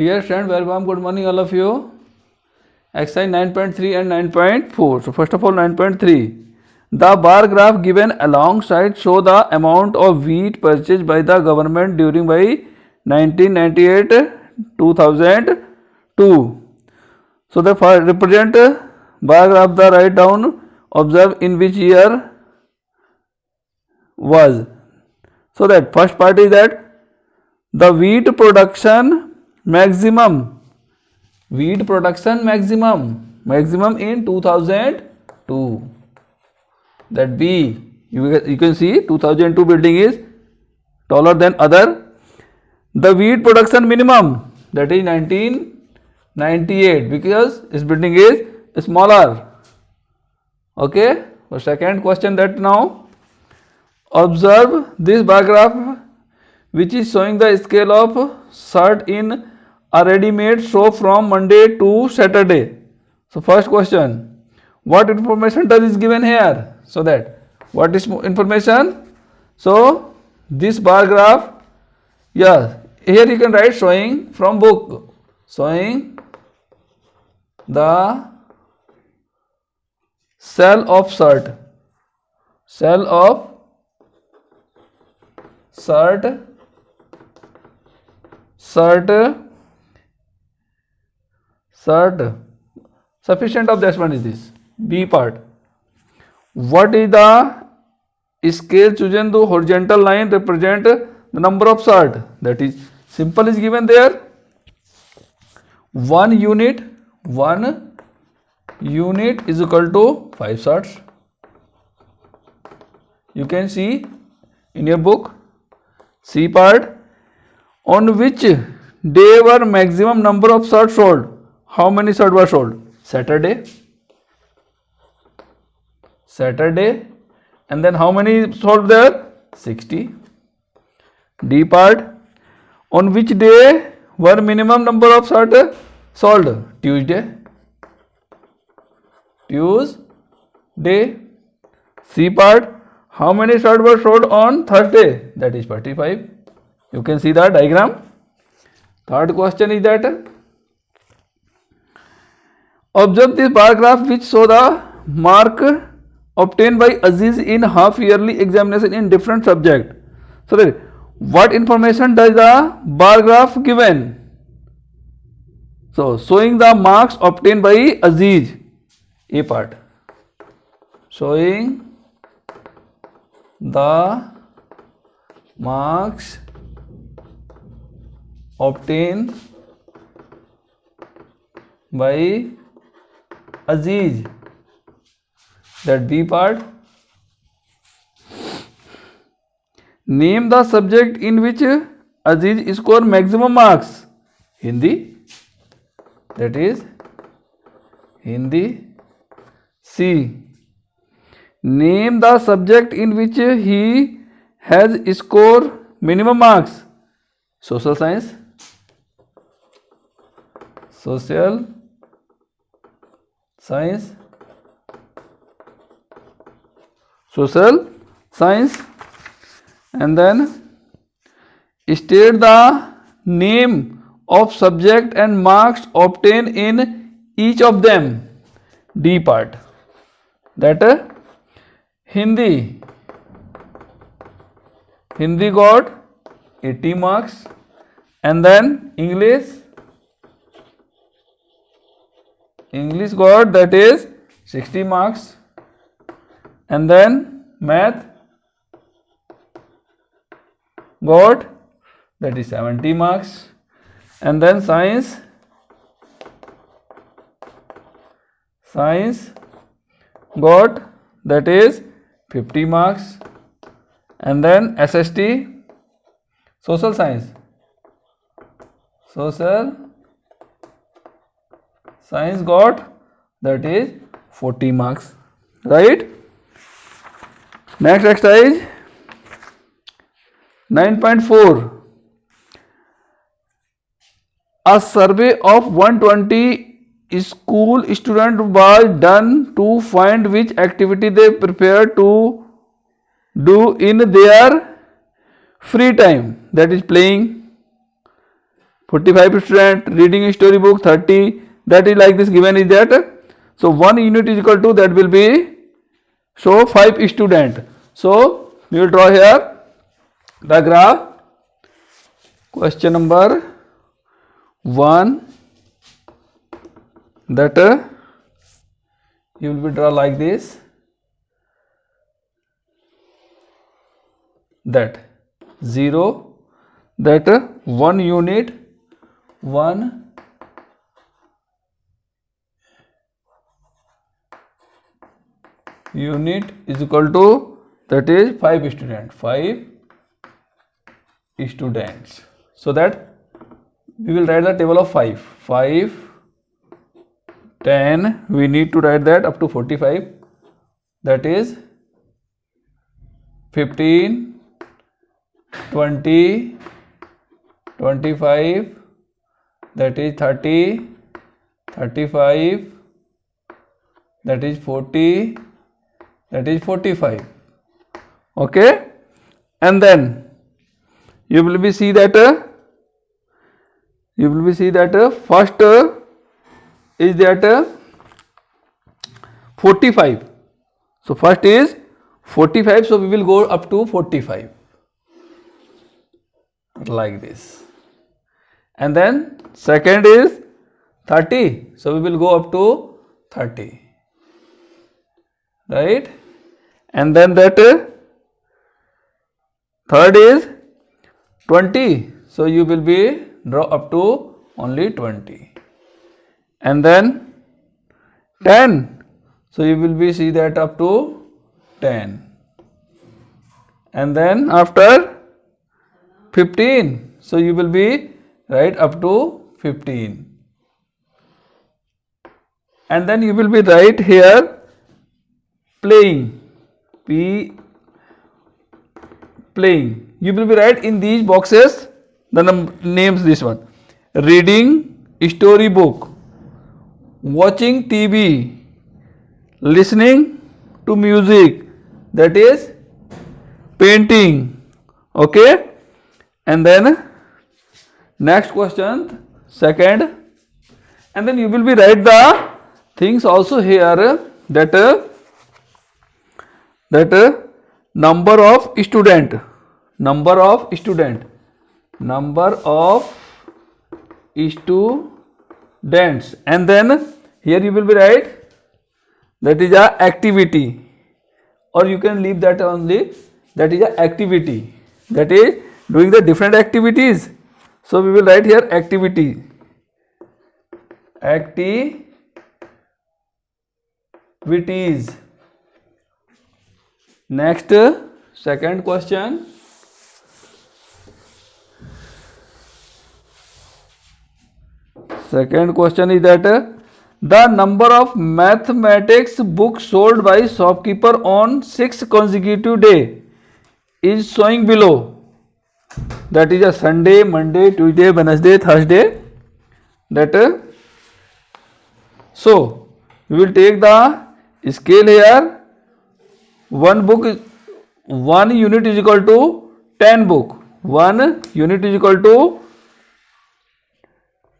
Dear friend, welcome. Good morning, all of you. Exercise 9.3 and 9.4. So first of all, 9.3. The bar graph given alongside show the amount of wheat purchased by the government during by 1998-2002. So the represent bar graph the write down observe in which year was. So that first part is that the wheat production maximum in 2002. That B, you can see 2002 building is taller than other. The wheat production minimum, that is 1998, because this building is smaller. Okay. So second question, that now observe this bar graph which is showing the scale of shirt in a ready-made shop from Monday to Saturday. So first question, what information does is given here? So that what is information? So this bar graph, yeah, here you can write showing from book, showing the sale of shirt, sufficient of that one is this. B part. What is the scale chosen to horizontal line represent the number of shirt? That is simple is given there. 1 unit is equal to 5 shirts. You can see in your book. C part. On which day were maximum number of shirts sold? How many shirts were sold? Saturday. And then how many sold there? 60. D part. On which day were minimum number of shirts sold? Tuesday. C part. How many shirts were sold on Thursday? That is 45. You can see the diagram. Third question is that observe this bar graph which show the mark obtained by Aziz in half yearly examination in different subject. So that what information does the bar graph given? So showing the marks obtained by Aziz. A part. Showing the marks obtained by Aziz. That B part. Name the subject in which Aziz scored maximum marks. Hindi. That is Hindi. C. Name the subject in which he has scored minimum marks. Social science. And then state the name of subject and marks obtained in each of them. D part. That Hindi got 80 marks, and then English got, that is 60 marks, and then math got, that is 70 marks, and then science got, that is 50 marks, and then SST social science got, that is 40 marks. Right? Next exercise 9.4. A survey of 120 school students was done to find which activity they prefer to do in their free time, that is playing, 45 student, reading storybook 30, that is like this given is that. So 1 unit is equal to, that will be, so 5 student. So we will draw here the graph. Question number 1, that you will be draw like this, that 0, that 1 unit, 1 unit is equal to, that is 5 students, 5 students. So that we will write the table of 5, 10, we need to write that up to 45, that is 15, 20, 25, that is 30, 35, that is 40, that is 45. Okay, and then you will be see that first is that 45. So first is 45, so we will go up to 45 like this, and then second is 30, so we will go up to 30, right? And then that third is 20, so you will be draw up to only 20, and then 10, so you will be see that up to 10, and then after 15, so you will be right up to 15, and then you will be right here playing, playing, you will be right in these boxes the names, this one, reading storybook, watching TV, listening to music, that is painting. Okay, and then next question, second, and then you will be write the things also here, that number of student, number of students, and then here you will be write that is a activity, or you can leave that only, that is a activity, that is doing the different activities. So we will write here activities. Next, second question, is that the number of mathematics books sold by shopkeeper on 6 consecutive day is showing below, that is a Sunday, Monday, Tuesday, Wednesday, Thursday, that so we will take the scale here, 1 unit is equal to 10 book, 1 unit is equal to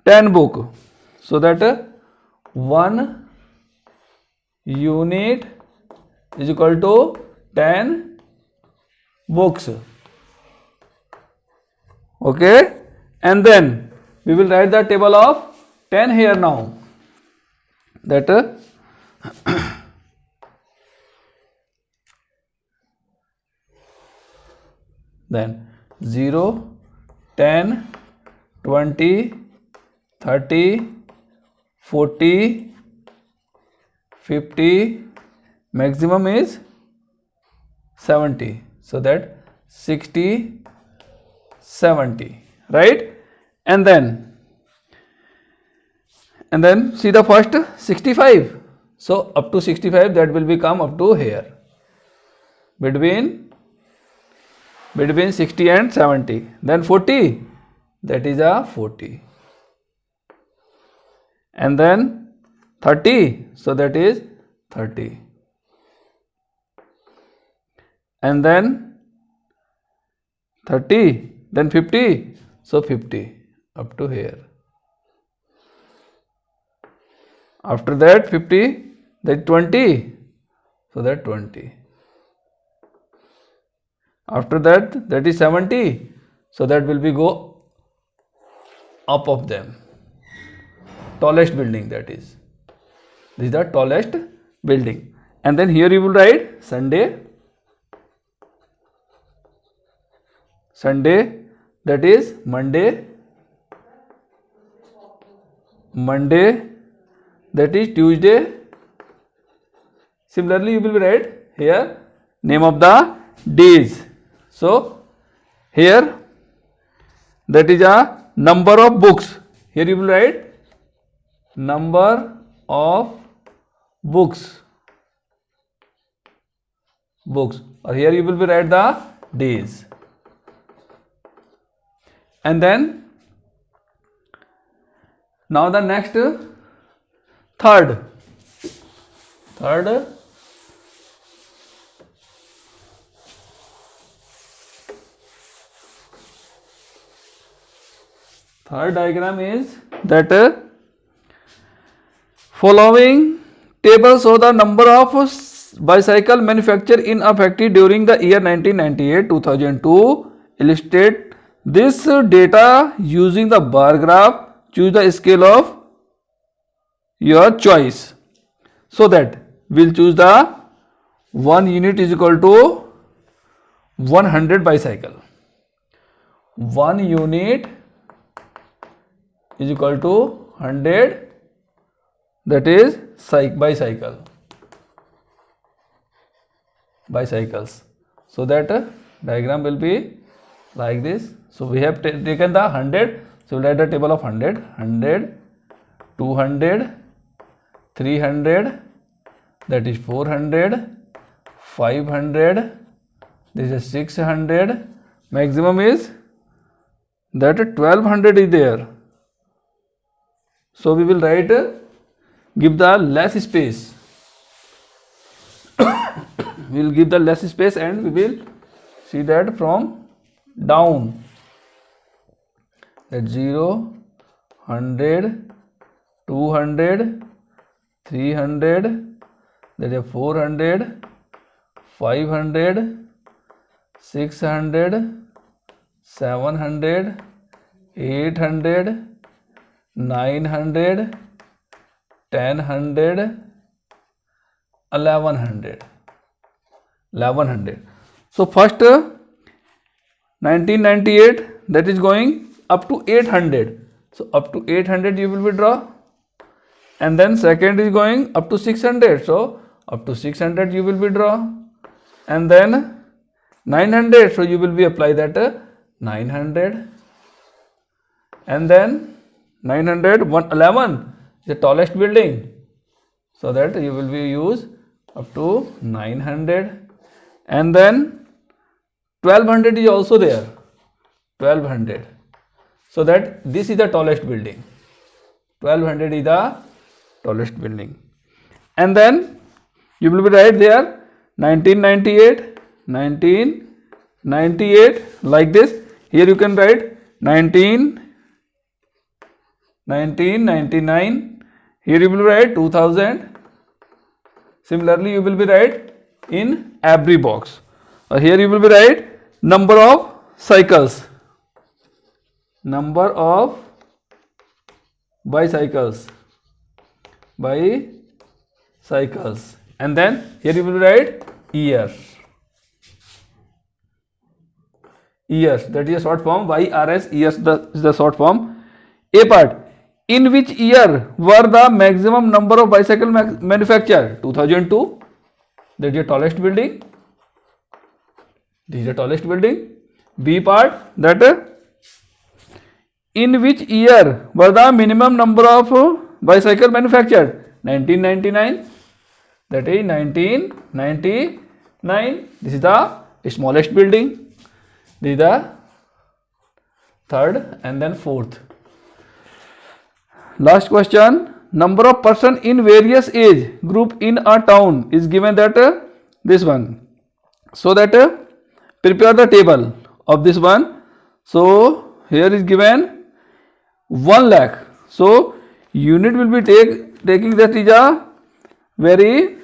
10 book, so that 1 unit is equal to 10 books. Okay, and then we will write the table of 10 here now, that then 0, 10, 20, 30, 40, 50, maximum is 70, so that 60, 70, right? And then see the first 65, so up to 65, that will become up to here, between 60 and 70, then 40, that is a 40, and then 30, so that is 30, and then 30, then 50, so 50, up to here. After that 50, that 20, so that 20. After that, that is 70, so that will be go up of them. Tallest building, that is. This is the tallest building. And then here you will write Sunday. Sunday, that is Monday. Monday, that is Tuesday. Similarly, you will write here name of the days. So here that is a number of books. Here you will write number of books. Or here you will be write the days. And then now the next third diagram is that following table show the number of bicycle manufactured in a factory during the year 1998-2002. Illustrate this data using the bar graph. Choose the scale of your choice. So that we'll choose the 1 unit is equal to 100 bicycle. 1 unit is equal to 100, that is bicycles. So that diagram will be like this. So we have taken the 100, so we'll write the table of 100, 200, 300, that is 400, 500, this is 600, maximum is that 1200 is there. So we will write, give the less space. We will give the less space and we will see that from down. That 0, 100, 200, 300, that is 400, 500, 600, 700, 800, 900, 1000, 1100. So first 1998, that is going up to 800. So up to 800 you will withdraw. And then second is going up to 600. So up to 600 you will withdraw. And then 900. So you will be apply that 900. And then 900, 111 the tallest building. So that you will be use up to 900. And then 1200 is also there. 1200. So that this is the tallest building. 1200 is the tallest building. And then you will be write there 1998 like this. Here you can write 1999. Here you will write 2000. Similarly, you will be write in every box. Here you will be write number of cycles. Number of bicycles. And then here you will write years. That is a short form. YRS, years is the short form. A part. In which year were the maximum number of bicycle manufactured? 2002. That is the tallest building. This is the tallest building. B part, that in which year were the minimum number of bicycle manufactured? 1999. That is 1999. This is the smallest building. This is the third and then fourth. Last question. Number of person in various age group in a town is given that this one. So that prepare the table of this one. So here is given 1 lakh. So unit will be taking that is a very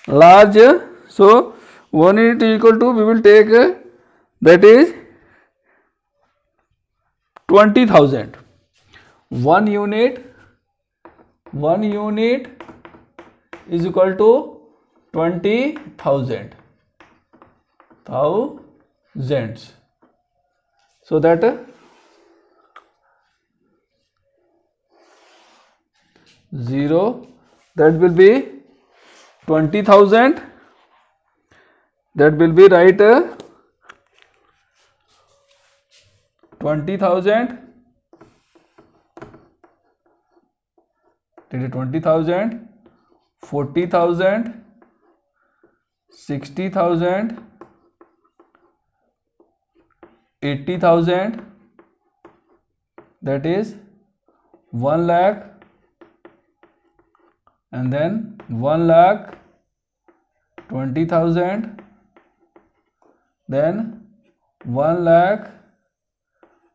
large. So 1 unit is equal to, we will take that is 20,000. 1 unit is equal to 20,000 thousands. So that 0, that will be 20,000, that will be right 20,000, that is 20,000, 40,000, 60,000, 80,000, that is 1 lakh, and then 1 lakh 20,000, then 1 lakh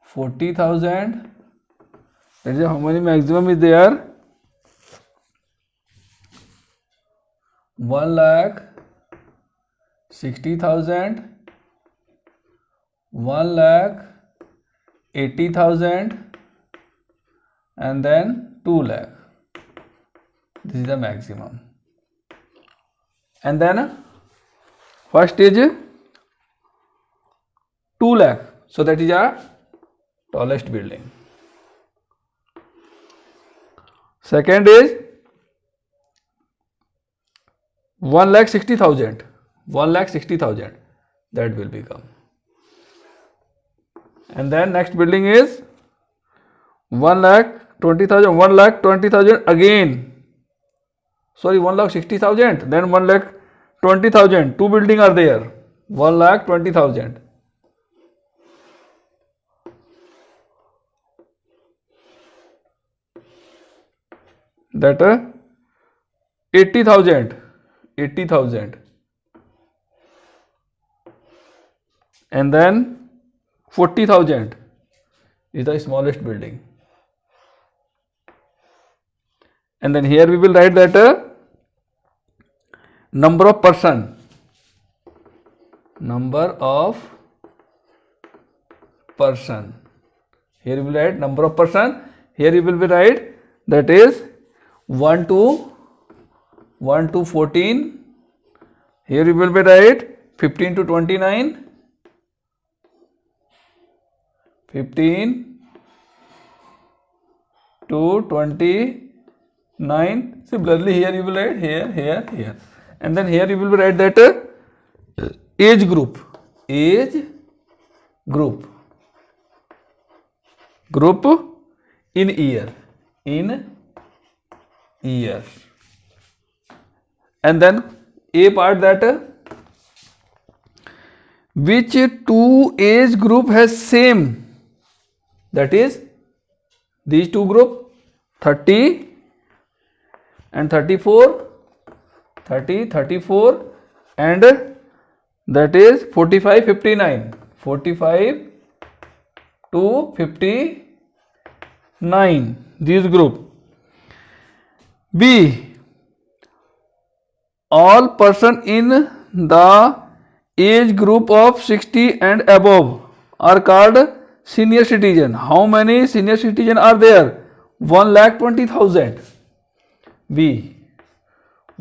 40,000. That is how many maximum is there? 1 lakh 60,000, 1 lakh 80,000, and then 2 lakh. This is the maximum. And then first is 2 lakh. So that is our tallest building. Second is 1,60,000. 1,60,000. That will become. And then next building is 1,20,000. 1,20,000 again. Sorry, 1,60,000. Then 1,20,000. Two buildings are there. 1,20,000. That 80,000. 80,000. And then 40,000 is the smallest building. And then here we will write that number of person. Number of person. Here we will write number of person. Here you will be write that is 1 to 14. Here you will be write 15 to 29. 15 to 29. Similarly, here you will write here. And then here you will write that age group. Group in year. And then A part, that which two age group has same, that is these two group 30 and 34, 34, and that is 45, 59, 45 to 59, this group. B, all person in the age group of 60 and above are called senior citizen. How many senior citizen are there? 1,20,000. B,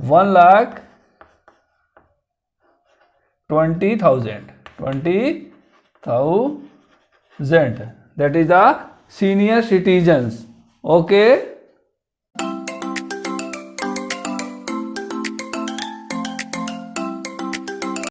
1,20,000. 20,000. That is the senior citizens. Okay.